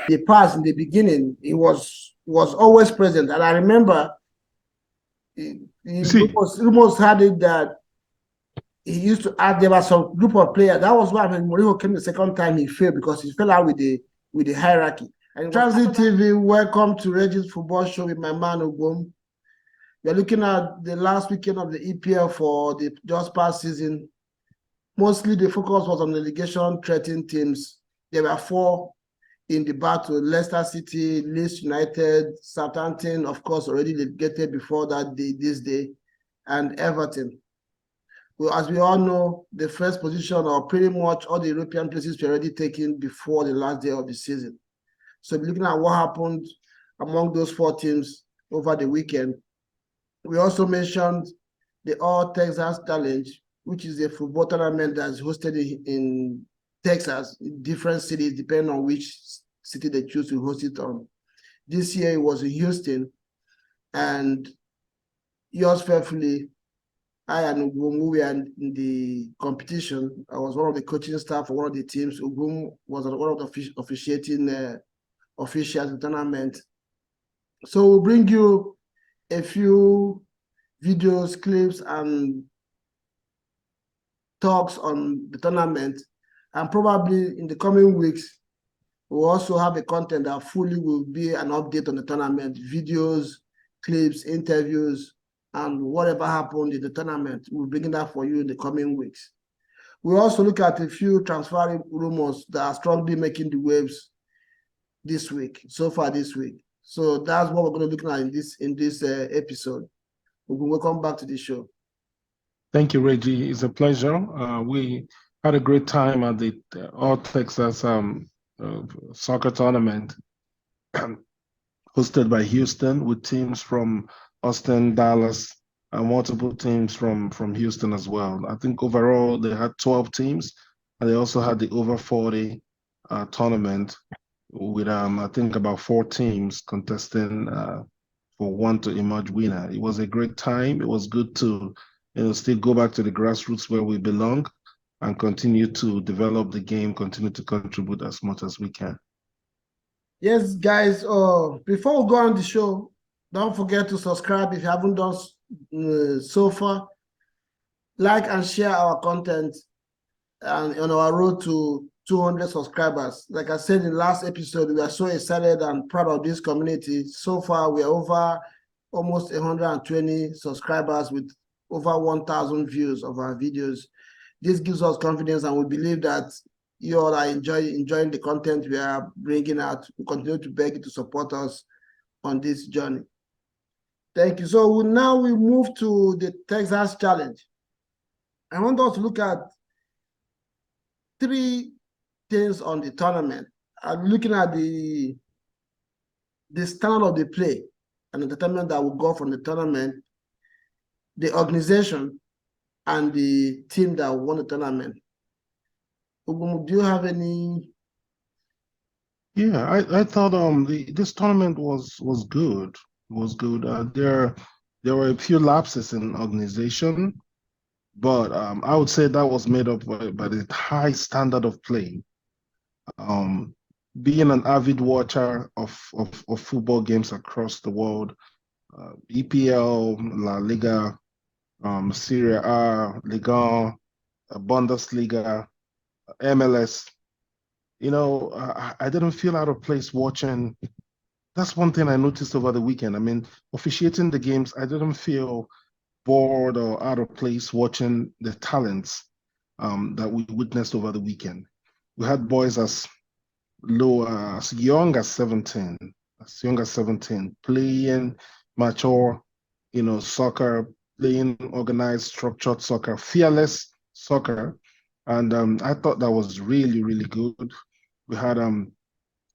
The past in the beginning, he was always present. And I remember he See, almost had it that he used to add there was some group of players. That was why when Mourinho came the second time he failed because he fell out with the hierarchy. And Transit TV, welcome to Regis Football Show with my man Ogum. We're looking at the last weekend of the EPL for the just past season. Mostly the focus was on relegation threatened teams. There were four in the battle: Leicester City, Leeds United, Southampton, of course, already relegated before that day, this day, and Everton. Well, as we all know, the first position or pretty much all the European places were already taken before the last day of the season. So looking at what happened among those four teams over the weekend, we also mentioned the All Texas Challenge, which is a football tournament that's hosted in Texas, in different cities, depending on which city they choose to host it on. This year it was in Houston, and yours faithfully, I and Ugum, we were in the competition. I was one of the coaching staff for one of the teams. Ugum was one of the officiating officials in the tournament. So we'll bring you a few videos, clips, and talks on the tournament. And probably in the coming weeks, we'll also have a content that fully will be an update on the tournament, videos, clips, interviews, and whatever happened in the tournament. We'll bring that for you in the coming weeks. We'll also look at a few transfer rumors that are strongly making the waves this week, so far this week. So that's what we're going to look at in this episode. We'll welcome back to the show. thank you, Reggie. It's a pleasure. We had a great time at the All Texas soccer tournament hosted by Houston with teams from Austin, Dallas, and multiple teams from Houston as well. I think overall they had 12 teams, and they also had the over 40 tournament with I think about four teams contesting for one to emerge winner. It was a great time. It was good to still go back to the grassroots where we belong and continue to develop the game, continue to contribute as much as we can. Yes, guys, before we go on the show, don't forget to subscribe if you haven't done so far. Like and share our content and on our road to 200 subscribers. Like I said in the last episode, we are so excited and proud of this community. So far, we are over almost 120 subscribers with over 1,000 views of our videos. This gives us confidence, and we believe that you all are enjoying the content we are bringing out. We continue to beg you to support us on this journey. Thank you. So now we move to the Texas Challenge. I want us to look at three things on the tournament. I'm looking at the standard of the play and the determinant that will go from the tournament, the organization, and the team that won the tournament. Do you have any? Yeah, I thought this tournament was good. Was good. There were a few lapses in organization, but I would say that was made up by the high standard of play. Um, Being an avid watcher of football games across the world, EPL, La Liga, Serie A, Liga, Bundesliga, MLS. I didn't feel out of place watching. That's one thing I noticed over the weekend. I mean, officiating the games, I didn't feel bored or out of place watching the talents that we witnessed over the weekend. We had boys as young as 17, playing mature, soccer, playing organized, structured soccer, fearless soccer. And I thought that was really, really good. We had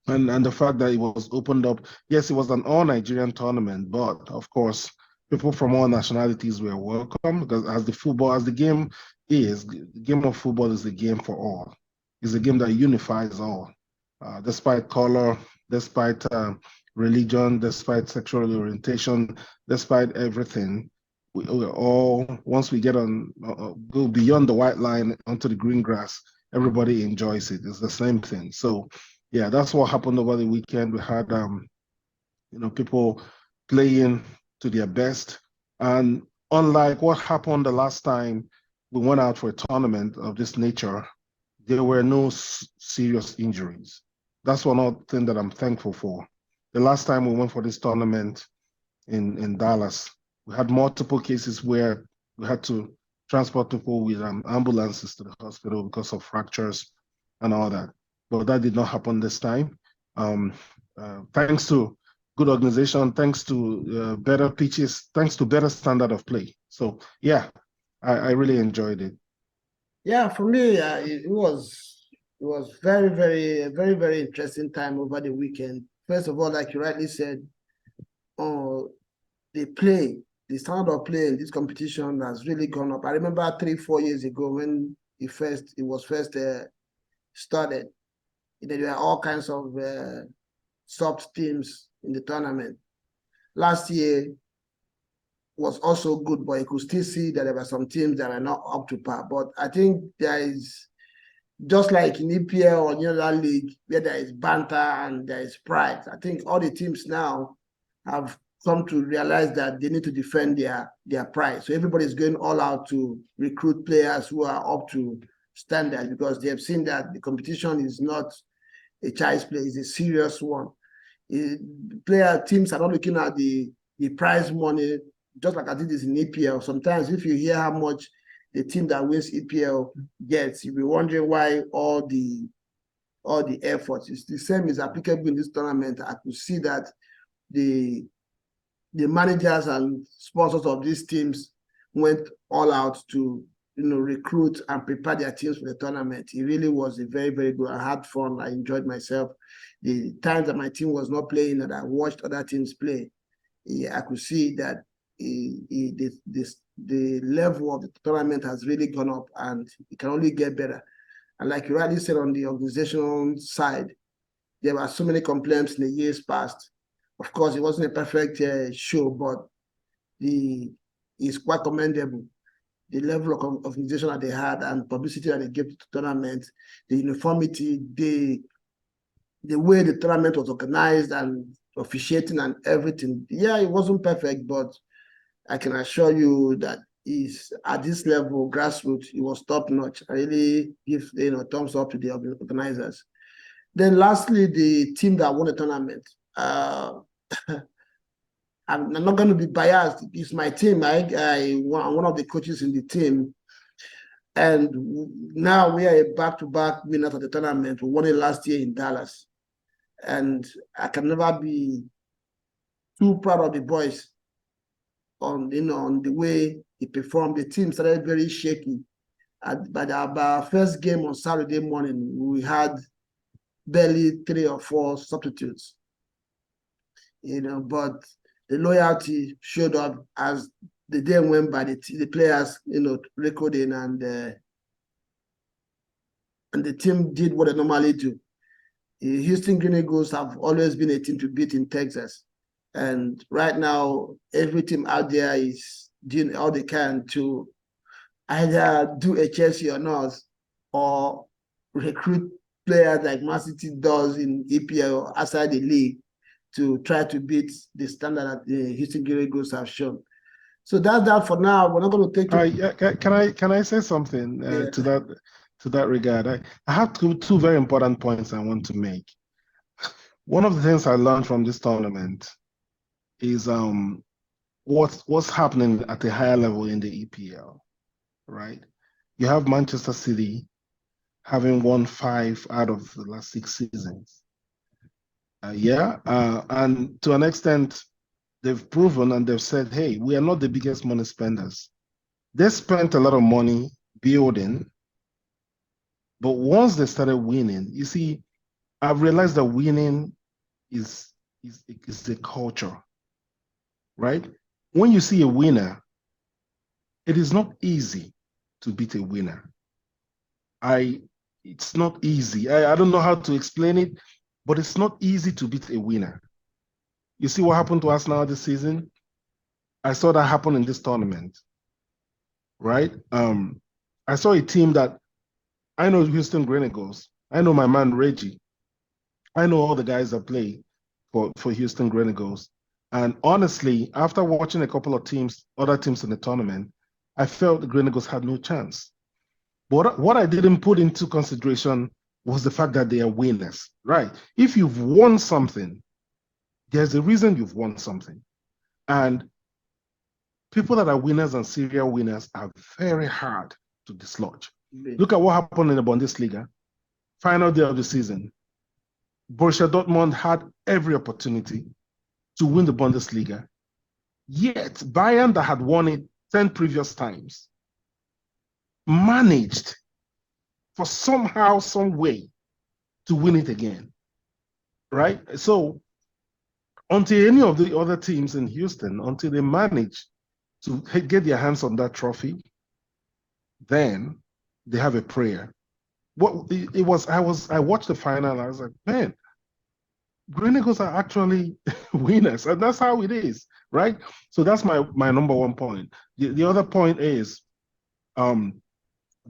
and the fact that it was opened up, yes, it was an all Nigerian tournament, but of course, people from all nationalities were welcome because as the game is, the game of football is the game for all. It's a game that unifies all, despite color, despite religion, despite sexual orientation, despite everything. We all, once we get on, go beyond the white line onto the green grass, everybody enjoys it. It's the same thing. So yeah, that's what happened over the weekend. We had people playing to their best. And unlike what happened the last time we went out for a tournament of this nature, there were no serious injuries. That's one other thing that I'm thankful for. The last time we went for this tournament in Dallas, we had multiple cases where we had to transport people with ambulances to the hospital because of fractures and all that. But that did not happen this time. Um, Thanks to good organization, thanks to better pitches, thanks to better standard of play. So yeah, I really enjoyed it. Yeah, for me, it was very interesting time over the weekend. First of all, like you rightly said, uh, the play, the standard of play in this competition has really gone up. I remember 3, 4 years ago when it was first started. There were all kinds of soft teams in the tournament. Last year was also good, but you could still see that there were some teams that were not up to par. But I think there is, just like in EPL or any other league where there is banter and there is pride, I think all the teams now have come to realize that they need to defend their pride. So everybody's going all out to recruit players who are up to standard because they have seen that the competition is not a child's play, it's a serious one. Player teams are not looking at the prize money, just like I did this in EPL. Sometimes if you hear how much the team that wins EPL gets, you'll be wondering why all the efforts. It's the same is applicable in this tournament. I could see that the the managers and sponsors of these teams went all out to recruit and prepare their teams for the tournament. It really was a very good. I had fun. I enjoyed myself. The times that my team was not playing and I watched other teams play, I could see that the level of the tournament has really gone up and it can only get better. And like you rightly said, on the organizational side, there were so many complaints in the years past. Of course, it wasn't a perfect show, but the it's quite commendable. The level of organization that they had and publicity that they gave to the tournament, the uniformity, the way the tournament was organized and officiating and everything. Yeah, it wasn't perfect, but I can assure you that is at this level, grassroots, it was top notch. I really give thumbs up to the organizers. Then lastly, the team that won the tournament. I'm not going to be biased. It's my team. I'm one of the coaches in the team. And now we are a back-to-back winner of the tournament. We won it last year in Dallas. And I can never be too proud of the boys on the way he performed. The team started very shaky. By our first game on Saturday morning, we had barely 3 or 4 substitutes. But the loyalty showed up as the day went by. The players, recording and the team did what they normally do. Houston Green Eagles have always been a team to beat in Texas, and right now every team out there is doing all they can to either do a Chelsea or not, or recruit players like Man City does in EPL outside the league to try to beat the standard that the Houston Green Eagles have shown. So that's that for now. We're not going to take. Can I say something Yeah. to that regard? I have two very important points I want to make. One of the things I learned from this tournament is what's happening at a higher level in the EPL, right? You have Manchester City having won 5 out of the last 6 seasons. And to an extent, they've proven and they've said, hey, we are not the biggest money spenders. They spent a lot of money building, but once they started winning, you see, I've realized that winning is the culture, right? When you see a winner, it is not easy to beat a winner. It's not easy. I don't know how to explain it, but it's not easy to beat a winner. You see what happened to us now this season? I saw that happen in this tournament, right? I saw a team that I know Houston Green Eagles. I know my man Reggie. I know all the guys that play for Houston Grenagos. And honestly, after watching a couple of other teams in the tournament, I felt the Grenagos had no chance. But what I didn't put into consideration was the fact that they are winners, right? If you've won something, there's a reason you've won something. And people that are winners and serial winners are very hard to dislodge. Look at what happened in the Bundesliga, final day of the season. Borussia Dortmund had every opportunity to win the Bundesliga, yet Bayern, that had won it 10 previous times, managed for somehow, some way to win it again, right? So until any of the other teams in Houston, until they manage to get their hands on that trophy, then they have a prayer. What it was, I watched the final, and I was like, man, Green Eagles are actually winners, and that's how it is, right? So that's my number one point. The other point is,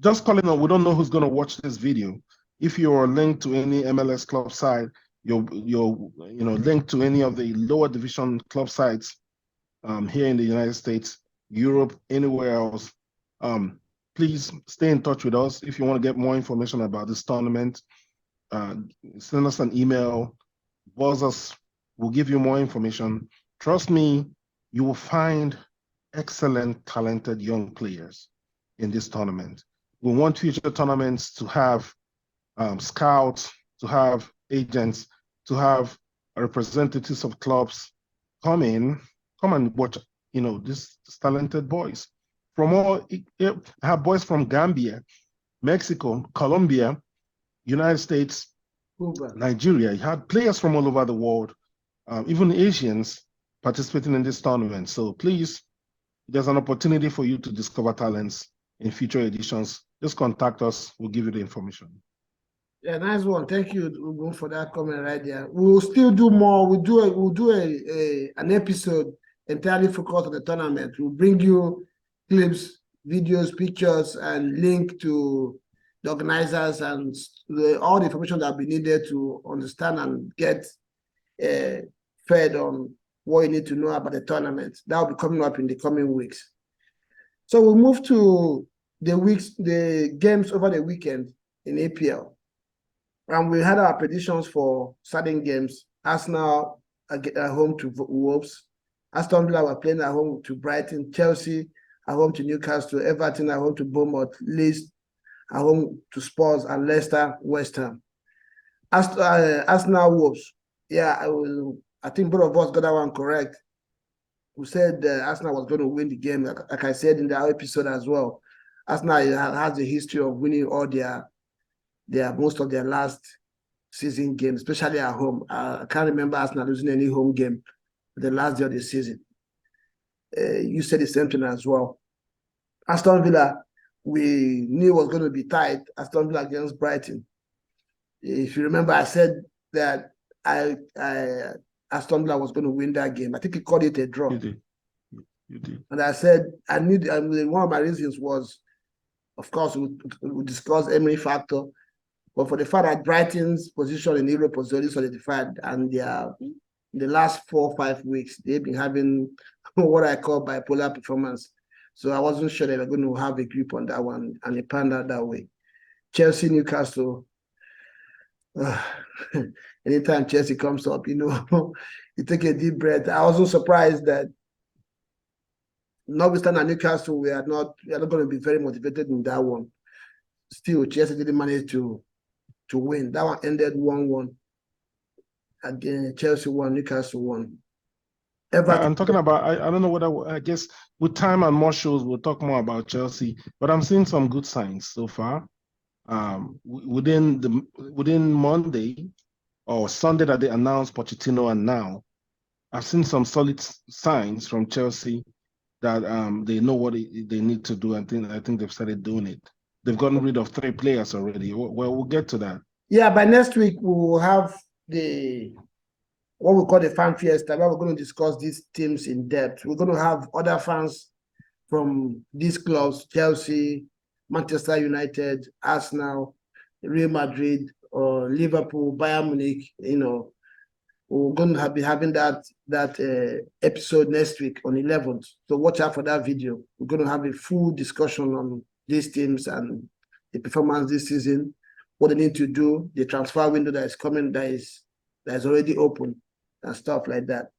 just calling on. We don't know who's going to watch this video. If you're linked to any MLS club site, you're linked to any of the lower division club sites here in the United States, Europe, anywhere else. Please stay in touch with us if you want to get more information about this tournament. Send us an email. Buzz us. We'll give you more information. Trust me, you will find excellent, talented young players in this tournament. We want future tournaments to have scouts, to have agents, to have representatives of clubs come and watch, these talented boys. I have boys from Gambia, Mexico, Colombia, United States, Nigeria. You had players from all over the world, even Asians participating in this tournament. So please, there's an opportunity for you to discover talents in future editions. Just contact us. We'll give you the information. Yeah, nice one. Thank you, Ugo, for that comment right there. We'll still do more. We'll do an episode entirely focused on the tournament. We'll bring you clips, videos, pictures, and link to the organizers and all the information that will be needed to understand and get fed on what you need to know about the tournament. That will be coming up in the coming weeks. So we'll move to the games over the weekend in APL. And we had our predictions for certain games. Arsenal at home to Wolves. Aston Villa were playing at home to Brighton. Chelsea at home to Newcastle. Everton at home to Bournemouth. Leeds at home to Spurs. And Leicester, West Ham. Arsenal, Wolves. Yeah, I think both of us got that one correct. We said Arsenal was going to win the game, like I said in the episode as well. Arsenal has a history of winning all most of their last season games, especially at home. I can't remember Arsenal losing any home game the last day of the season. You said the same thing as well. Aston Villa, we knew was going to be tight. Aston Villa against Brighton. If you remember, I said that Aston Villa was going to win that game. I think he called it a draw. You did. And I said I knew. One of my reasons was, of course, we discussed Emery factor. But for the fact that Brighton's position in Europe was already solidified, and in the last 4 or 5 weeks, they've been having what I call bipolar performance. So I wasn't sure they were going to have a grip on that one, and it panned out that way. Chelsea, Newcastle. Anytime Chelsea comes up, you take a deep breath. I wasn't surprised that, notwithstanding Newcastle, we are not going to be very motivated in that one. Still, Chelsea didn't manage to win. That one ended 1-1. Again, Chelsea won, Newcastle won. I'm talking about, I don't know whether, I guess with time and more shows, we'll talk more about Chelsea, but I'm seeing some good signs so far. Within Monday or Sunday that they announced Pochettino, and now I've seen some solid signs from Chelsea that they know what they need to do. I think they've started doing it. They've gotten rid of 3 players already. Well, we'll get to that. Yeah, by next week we will have what we call the fan fiesta, where we're going to discuss these teams in depth. We're going to have other fans from these clubs: Chelsea, Manchester United, Arsenal, Real Madrid, or Liverpool, Bayern Munich, we're going to be having that episode next week on 11th. So watch out for that video. We're going to have a full discussion on these teams and the performance this season, what they need to do, the transfer window that is coming, that is already open, and stuff like that.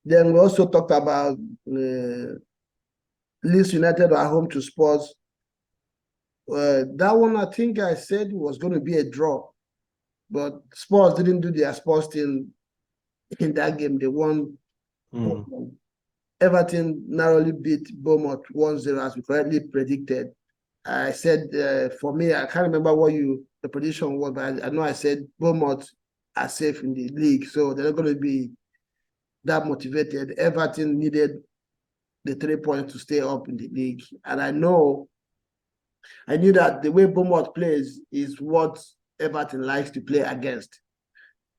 Then we also talked about Leeds United are home to Spurs. That one, I think I said was going to be a draw, but Spurs didn't do their Spurs thing in that game. They won. Everton narrowly beat Bournemouth 1-0 as we correctly predicted. I said, for me, I can't remember what the prediction was, but I know I said Bournemouth are safe in the league, so they're not going to be that motivated. Everton needed the 3 points to stay up in the league, and I knew that the way Bournemouth plays is what Everton likes to play against.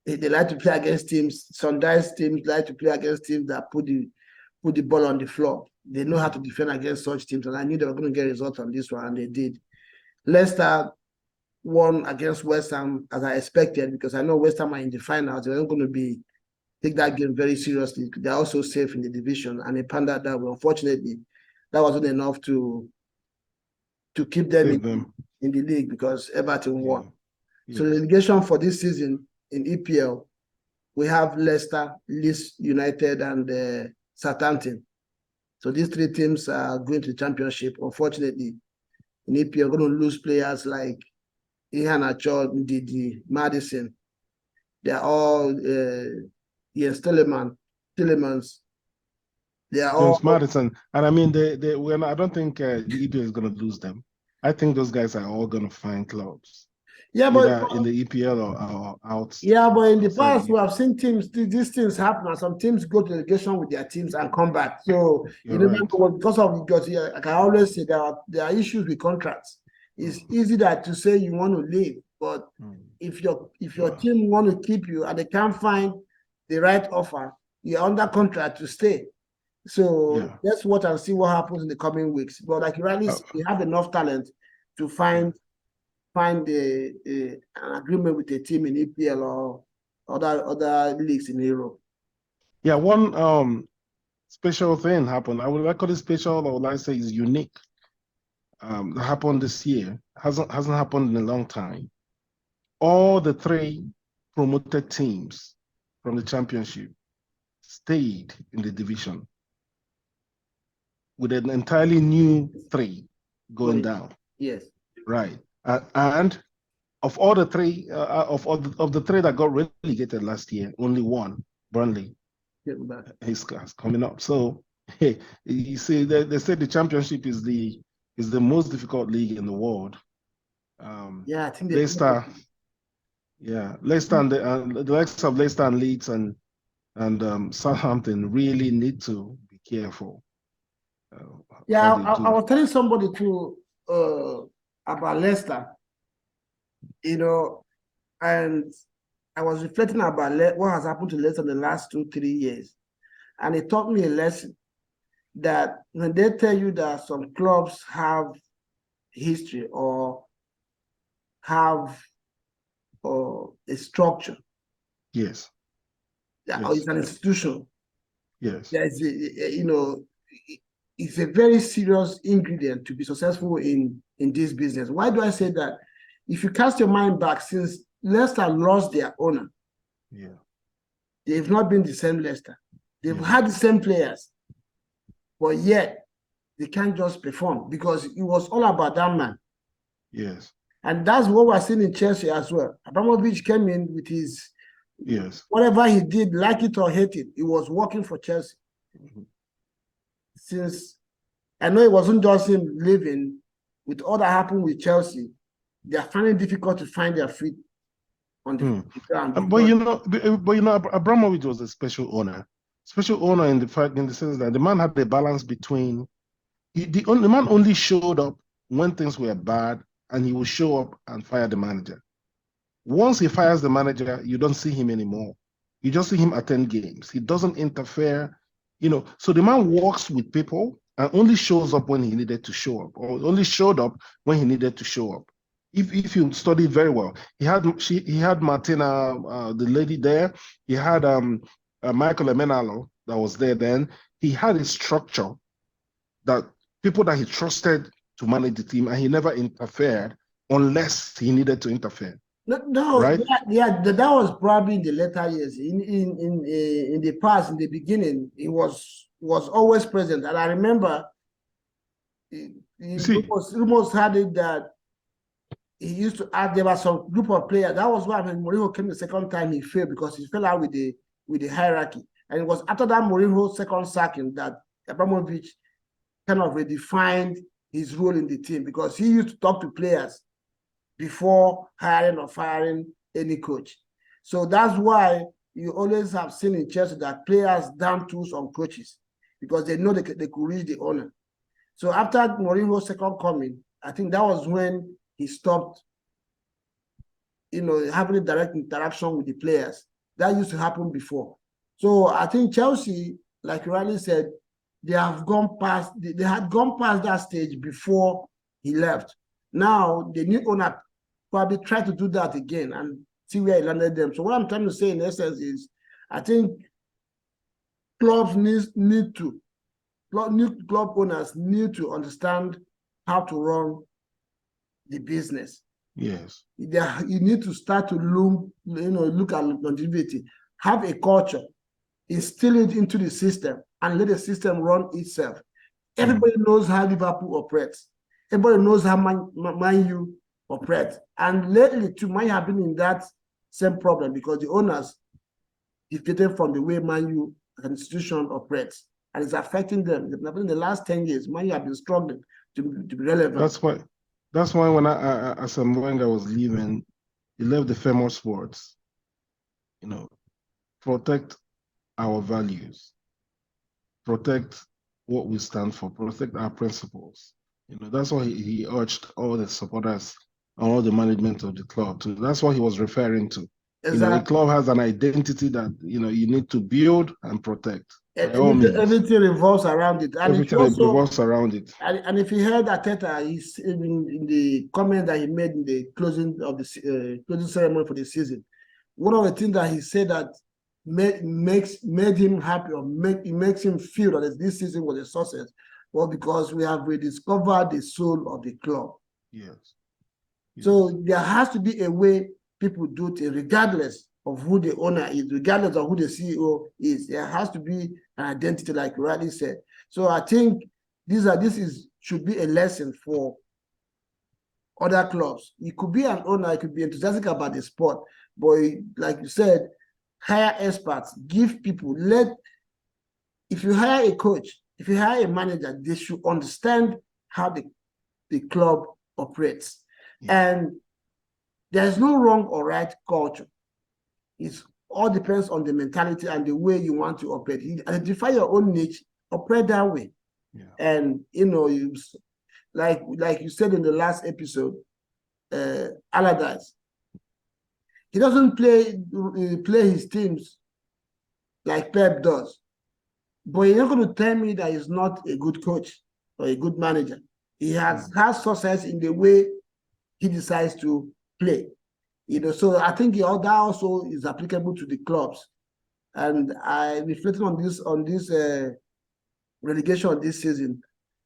They like to play against teams. Sunrise teams like to play against teams that put the ball on the floor. They know how to defend against such teams, and I knew they were going to get results on this one, and they did. Leicester won against West Ham as I expected, because I know West Ham are in the finals. They're not going to take that game very seriously. They're also safe in the division, and they panned out that way. Unfortunately, that wasn't enough to keep them in the league, because Everton won. Yeah. So the relegation for this season in EPL, we have Leicester, Leeds United, and Southampton. So these three teams are going to the championship. Unfortunately, in EPL, we're going to lose players like Iheanacho, Ndidi, Madison. They're all Jens Tillemans. They are James all Madison. And I mean, I don't think the EPL is going to lose them. I think those guys are all going to find clubs. Yeah, but in the EPL or out. Yeah, but in the past, we have seen these things happen, and some teams go to relegation with their teams and come back. So because I can always say there are issues with contracts. It's easy to say you want to leave, but if your team want to keep you and they can't find the right offer, you're under contract to stay. So let's watch and see what happens in the coming weeks. But like you rightly said, we have enough talent to find an agreement with a team in EPL or other leagues in Europe. Yeah, one special thing happened. I would like call it special, or would I say is unique. That happened this year. Hasn't happened in a long time. All the three promoted teams from the championship stayed in the division with an entirely new three going down. Yes. Right. And of all the three, of the three that got relegated last year, only one, Burnley, is coming up. So, hey, you see, they said the championship is the most difficult league in the world. I think Leicester, Leicester and the likes of Leicester and Leeds and Southampton really need to be careful. I was telling somebody about Leicester, and I was reflecting about what has happened to Leicester in the last 2-3 years, and it taught me a lesson that when they tell you that some clubs have history or have a structure, yes, or it's an institution, yes, there's it's a very serious ingredient to be successful in this business. Why do I say that? If you cast your mind back, since Leicester lost their owner, they've not been the same Leicester. They've had the same players, but yet they can't just perform because it was all about that man. Yes. And that's what we're seeing in Chelsea as well. Abramovich came in with his whatever he did, like it or hate it, it was working for Chelsea. Since I know it wasn't just him leaving, with all that happened with Chelsea, they are finding it difficult to find their feet on the ground. But Abramovich was a special owner. Special owner in the sense that the man had the balance between the man only showed up when things were bad, and he will show up and fire the manager. Once he fires the manager, you don't see him anymore. You just see him attend games. He doesn't interfere, So the man works with people and only shows up when he needed to show up, or only showed up when he needed to show up. if you study very well, he had Martina, the lady there. He had Michael Emenalo that was there then. He had a structure that people that he trusted to manage the team, and he never interfered unless he needed to interfere. No, Right? that was probably in the later years. In the past, in the beginning, he was always present. And I remember rumors had it that he used to add, there was some group of players. That was why when Mourinho came the second time he failed, because he fell out with the hierarchy. And it was after that Mourinho second sacking that Abramovich kind of redefined his role in the team, because he used to talk to players before hiring or firing any coach. So that's why you always have seen in Chelsea that players down tools on coaches, because they know they could reach the owner. So after Mourinho's second coming, I think that was when he stopped, having a direct interaction with the players. That used to happen before. So I think Chelsea, like you rightly said, they had gone past that stage before he left. Now the new owner probably try to do that again and see where he landed them. So what I'm trying to say in essence is, I think clubs need to, new club owners need to understand how to run the business. Yes. You need to start to look at longevity, have a culture, instill it into the system, and let the system run itself. Everybody knows how Liverpool operates. Everybody knows how Man U operates. And lately, too, Man U have been in that same problem, because the owners defeated from the way Man U as an institution operates. And it's affecting them. In the last 10 years, Man U have been struggling to be relevant. That's why when Arsene Wenger was leaving, he left the famous words, protect our values, protect what we stand for, protect our principles. That's why he urged all the supporters and all the management of the club. So that's what he was referring to. Exactly. A club has an identity that you need to build and protect. Everything revolves around it. And everything revolves around it. And if you heard Arteta, he's in the comment that he made in the closing of the closing ceremony for the season, one of the things that he said that made him happy, or makes him feel that this season was a success, was because we have rediscovered the soul of the club. Yes. So there has to be a way people do it, regardless of who the owner is, regardless of who the CEO is. There has to be an identity, like you rightly said. So I think should be a lesson for other clubs. It could be an owner, it could be enthusiastic about the sport, but like you said, hire experts, give people, if you hire a coach, if you hire a manager, they should understand how the club operates. Yeah. And there's no wrong or right culture. It all depends on the mentality and the way you want to operate. You identify your own niche, operate that way. Yeah. And like you said in the last episode, Allardyce, he doesn't play his teams like Pep does. But you're not going to tell me that he's not a good coach or a good manager. He has success in the way he decides to play. So I think that also is applicable to the clubs. And I reflected on this relegation this season.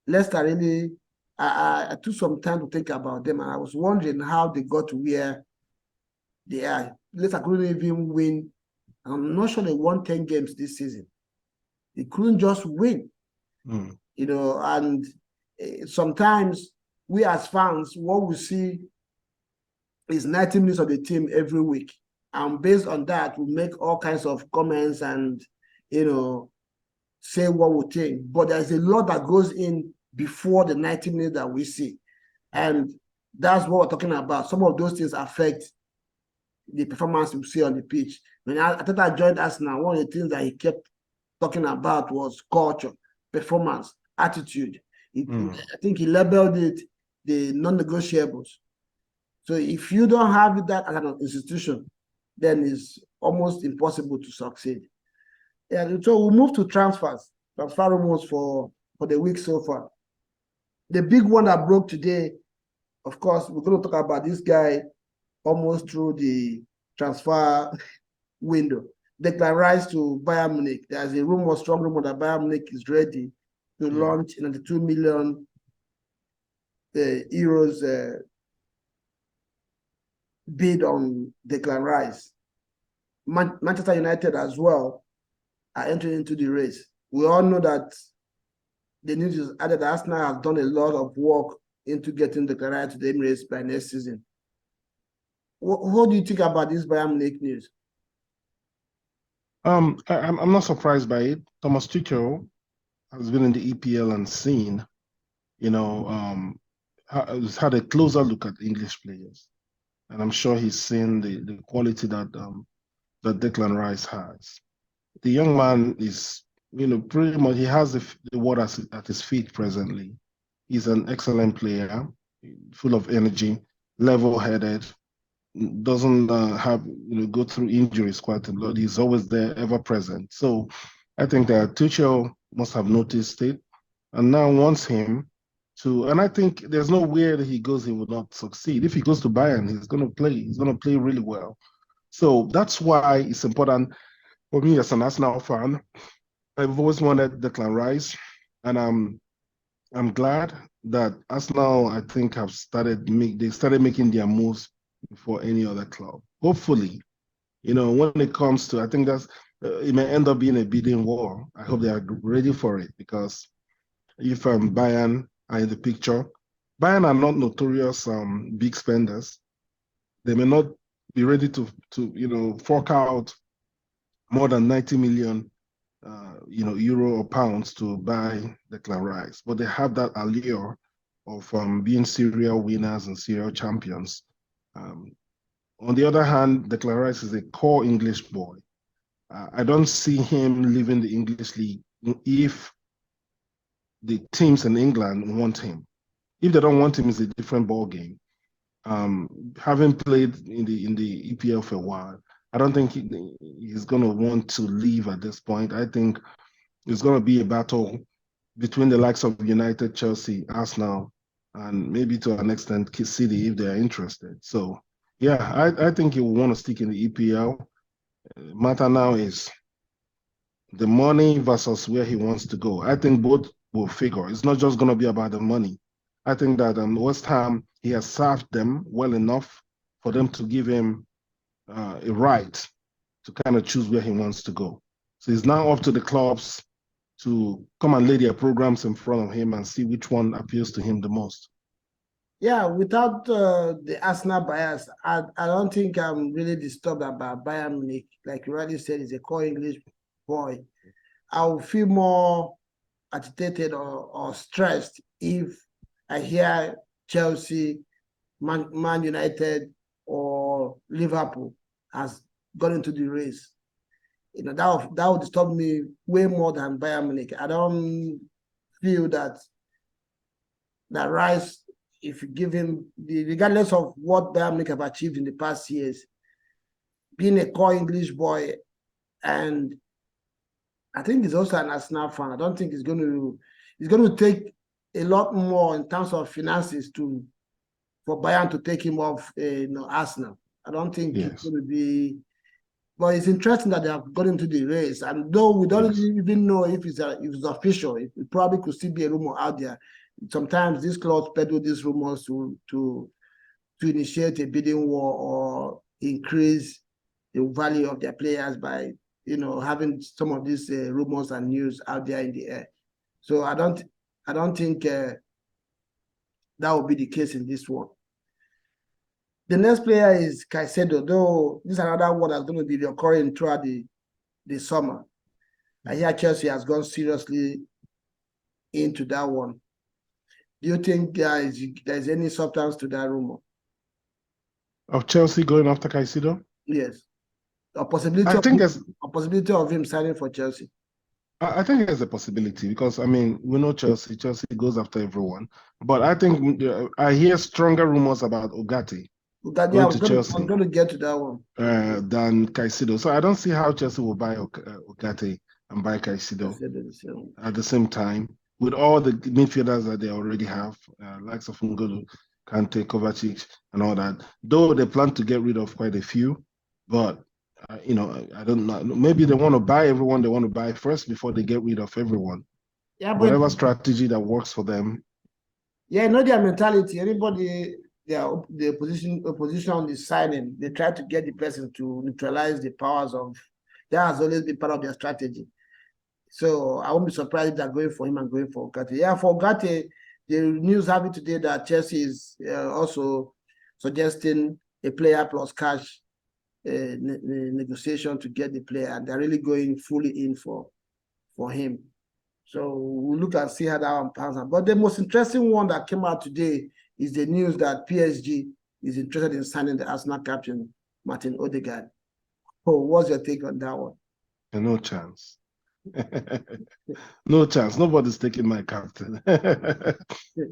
Leicester really, I took some time to think about them, and I was wondering how they got to where they are. Leicester couldn't even win. I'm not sure they won 10 games this season. They couldn't just win. And sometimes we as fans, what we see is 90 minutes of the team every week. And based on that, we make all kinds of comments and, say what we think. But there's a lot that goes in before the 90 minutes that we see. And that's what we're talking about. Some of those things affect the performance we see on the pitch. When Arteta joined us now, one of the things that he kept talking about was culture, performance, attitude. I think he labeled it the non-negotiables. So if you don't have that as an institution, then it's almost impossible to succeed. And so we'll move to transfer rumors for the week so far. The big one that broke today Of course, we're going to talk about this guy almost through the transfer window. Declan Rice to Bayern Munich. There's a rumor, strong rumor that Bayern Munich is ready to launch 92 million euros bid on Declan Rice. Manchester United as well are entering into the race. We all know that the news is added that Arsenal has done a lot of work into getting Declan Rice to the Emirates by next season. What do you think about this Bayern Munich news? I'm not surprised by it. Thomas Tuchel has been in the EPL and seen, has had a closer look at English players, and I'm sure he's seen the quality that Declan Rice has. The young man is, pretty much he has the world at his feet presently. He's an excellent player, full of energy, level-headed, doesn't have go through injuries quite a lot. He's always there, ever present. So I think that Tuchel must have noticed it and now wants him to. And I think there's no way that he goes, he will not succeed. If he goes to Bayern, he's going to play. He's going to play really well. So that's why it's important for me as an Arsenal fan. I've always wanted Declan Rice, and I'm glad that Arsenal, I think, they started making their moves before any other club. Hopefully, when it comes to, I think it may end up being a bidding war. I hope they are ready for it because if Bayern are in the picture, Bayern are not notorious big spenders. They may not be ready to fork out more than 90 million euro or pounds to buy Declan Rice, but they have that allure of being serial winners and serial champions. On the other hand, Declan Rice is a core English boy. I don't see him leaving the English league if the teams in England want him. If they don't want him, it's a different ball game. Having played in the EPL for a while, I don't think he's going to want to leave at this point. I think it's going to be a battle between the likes of United, Chelsea, Arsenal, and maybe to an extent City if they are interested. So, yeah, I think he will want to stick in the EPL. Matter now is the money versus where he wants to go. I think both will figure. It's not just going to be about the money. I think that West Ham, he has served them well enough for them to give him a right to kind of choose where he wants to go. So it's now up to the clubs to come and lay their programs in front of him and see which one appeals to him the most. Yeah, without the Arsenal bias, I don't think I'm really disturbed about Bayern Munich. Like you already said, he's a core English boy. I'll feel more agitated or stressed if I hear Chelsea, Man United, or Liverpool has gone into the race. That would disturb me way more than Bayern Munich. I don't feel that Rice, if you give him regardless of what Bayern Munich have achieved in the past years, being a core English boy, and I think he's also an Arsenal fan. I don't think he's going to take a lot more in terms of finances for Bayern to take him off Arsenal. I don't think it's going to be. But it's interesting that they have got into the race, and though we don't even know if it's official, it probably could still be a rumor out there. Sometimes these clubs peddle these rumors to initiate a bidding war or increase the value of their players by having some of these rumors and news out there in the air. So I don't think that will be the case in this one. The next player is Caicedo, though this is another one that's going to be recurring throughout the summer. I hear Chelsea has gone seriously into that one. Do you think there is any substance to that rumor? Of Chelsea going after Caicedo? Yes. A possibility of him signing for Chelsea. I think there's a possibility because, we know Chelsea. Chelsea goes after everyone. But I think I hear stronger rumors about Ugarte. Yeah, I'm going to get to that one. Than Caicedo. So I don't see how Chelsea will buy Ugarte and buy Caicedo at the same time with all the midfielders that they already have, likes of Ngolo Kante, Kovacic, and all that. Though they plan to get rid of quite a few, but I don't know. Maybe they want to buy everyone they want to buy first before they get rid of everyone. Yeah, but Whatever strategy that works for them. yeah, know their mentality. Anybody, their opposition is signing. They try to get the person to neutralize the powers of. That has always been part of their strategy. So I won't be surprised if they're going for him and going for Ugarte. Yeah, for Ugarte, the news have it today that Chelsea is also suggesting a player plus cash negotiation to get the player, and they're really going fully in for him. So we'll look and see how that one pans out. But the most interesting one that came out today is the news that PSG is interested in signing the Arsenal captain, Martin Odegaard. Oh, what's your take on that one? No chance. No chance. Nobody's taking my captain.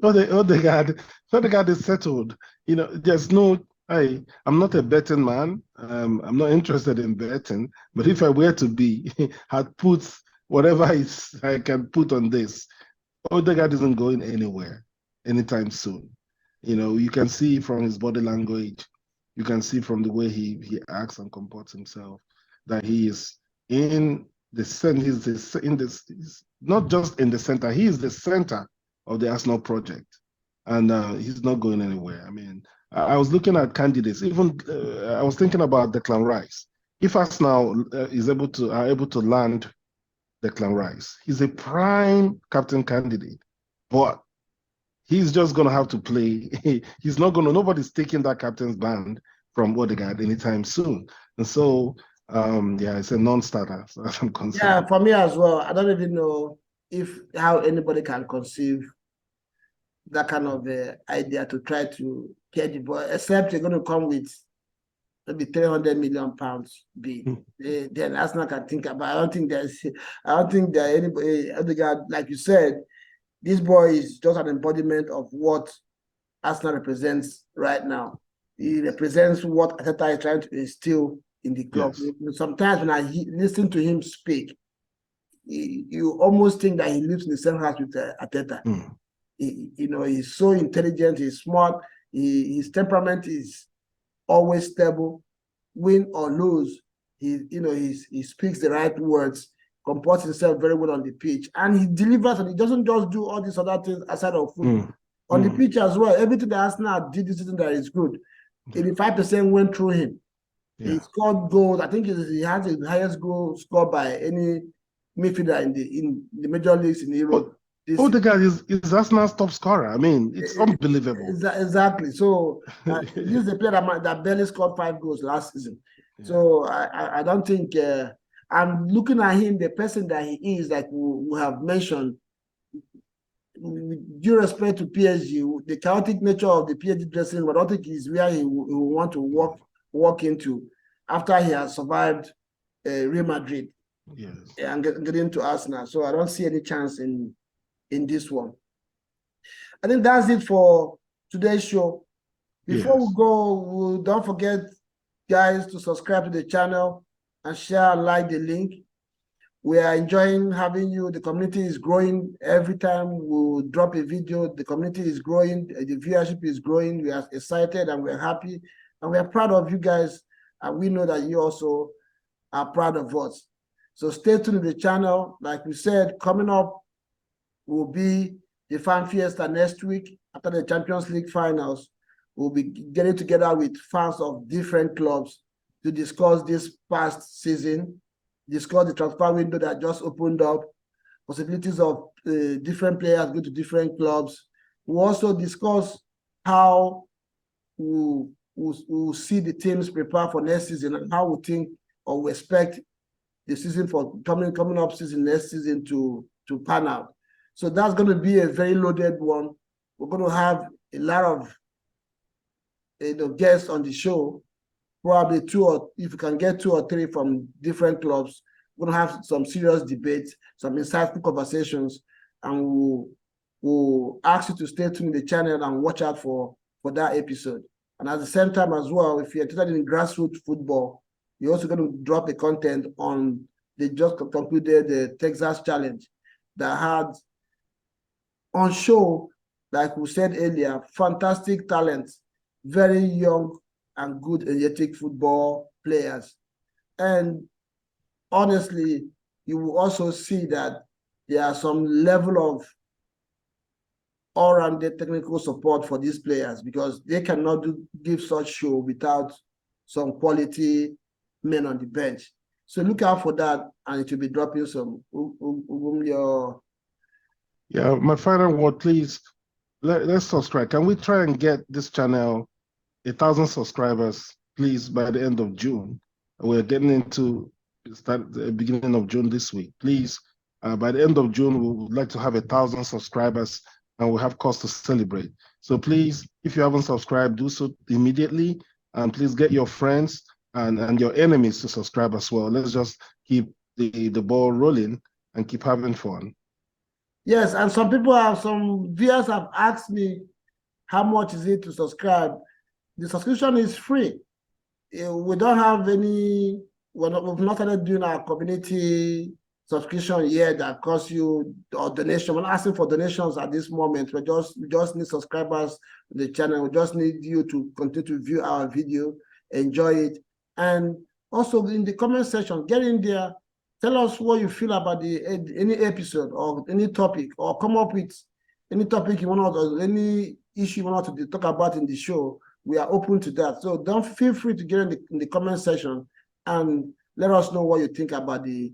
Odegaard is settled. There's no. I'm not a betting man. I'm not interested in betting. But if I were to be, I'd put whatever I can put on this. Odegaard isn't going anywhere anytime soon. You can see from his body language, you can see from the way he acts and comports himself that he is in the center. He's not just in the center. He is the center of the Arsenal project, and he's not going anywhere. I mean, I was looking at candidates. Even I was thinking about Declan Rice. If Arsenal are able to land Declan Rice, he's a prime captain candidate, but he's just going to have to play. He's not going to, nobody's taking that captain's band from Odegaard anytime soon. And so, yeah, it's a non-starter as far as I'm concerned. Yeah, for me as well. I don't even know how anybody can conceive that kind of idea to try to get the ball, except you're going to come with maybe 300 million pounds bid. Then Arsenal can think about. I don't think that anybody, Odegaard, like you said, this boy is just an embodiment of what Arsenal represents right now. He represents what Arteta is trying to instill in the club. Yes. Sometimes when I listen to him speak, you almost think that he lives in the same house with Arteta. He's so intelligent, he's smart, his temperament is always stable. Win or lose, he speaks the right words, comports himself very well on the pitch, and he delivers, and he doesn't just do all these other things aside of football. On the pitch as well, everything that Arsenal did this season that is good, 85% went through him. Yeah. He scored goals. I think he has the highest goal scored by any midfielder in the major leagues in Europe. Odegaard is Arsenal's top scorer. I mean, it's unbelievable. Exactly. So this is a player that barely scored 5 goals last season. Yeah. So I don't think I'm looking at him, the person that he is, like we have mentioned. With due respect to PSG, the chaotic nature of the PSG dressing room, I don't think is where he will want to walk into after he has survived Real Madrid. Yes. And get into Arsenal. So I don't see any chance in this one. I think that's it for today's show. Before we go, don't forget, guys, to subscribe to the channel and share and like the link. We are enjoying having you. The community is growing. Every time we drop a video, the community is growing. The viewership is growing. We are excited and we're happy. And we are proud of you guys. And we know that you also are proud of us. So stay tuned to the channel. Like we said, coming up will be the Fan Fiesta next week after the Champions League finals. We'll be getting together with fans of different clubs to discuss this past season, discuss the transfer window that just opened up, possibilities of different players going to different clubs. We'll also discuss how we'll see the teams prepare for next season and how we think or we expect the season for coming up season next season to pan out. So that's going to be a very loaded one. We're going to have a lot of guests on the show, probably if you can get 2 or 3 from different clubs. We're going to have some serious debates, some insightful conversations, and we'll ask you to stay tuned in the channel and watch out for that episode. And at the same time as well, if you're interested in grassroots football, you're also going to drop the content on the just concluded the Texas Challenge that had on show like we said earlier, fantastic talent, very young and good energetic football players. And honestly, you will also see that there are some level of all-rounded technical support for these players because they cannot give such show without some quality men on the bench. So look out for that, and it will be dropping some. Yeah, my final word, please. Let's subscribe. Can we try and get this channel 1,000 subscribers, please, by the end of June? We're getting into start the beginning of June this week. Please, by the end of June, we would like to have 1,000 subscribers, and we have cause to celebrate. So please, if you haven't subscribed, do so immediately, and please get your friends and your enemies to subscribe as well. Let's just keep the ball rolling and keep having fun. Yes, and some viewers have asked me how much is it to subscribe. The subscription is free. We don't have any, we've not started doing our community subscription yet that costs you or donation. We're not asking for donations at this moment. We just need subscribers to the channel. We just need you to continue to view our video, enjoy it. And also in the comment section, get in there, tell us what you feel about any episode or any topic, or come up with any topic you want or any issue you want to talk about in the show. We are open to that. So don't feel free to get in the comment section and let us know what you think about the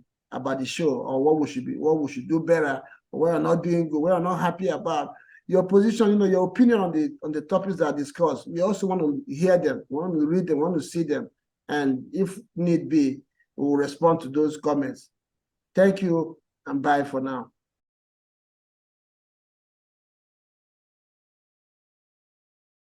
show, or what we should do better, or what we're not doing good, what we're not happy about. Your position, your opinion on the topics that are discussed. We also want to hear them, we want to read them, we want to see them. And if need be, we will respond to those comments. Thank you, and bye for now.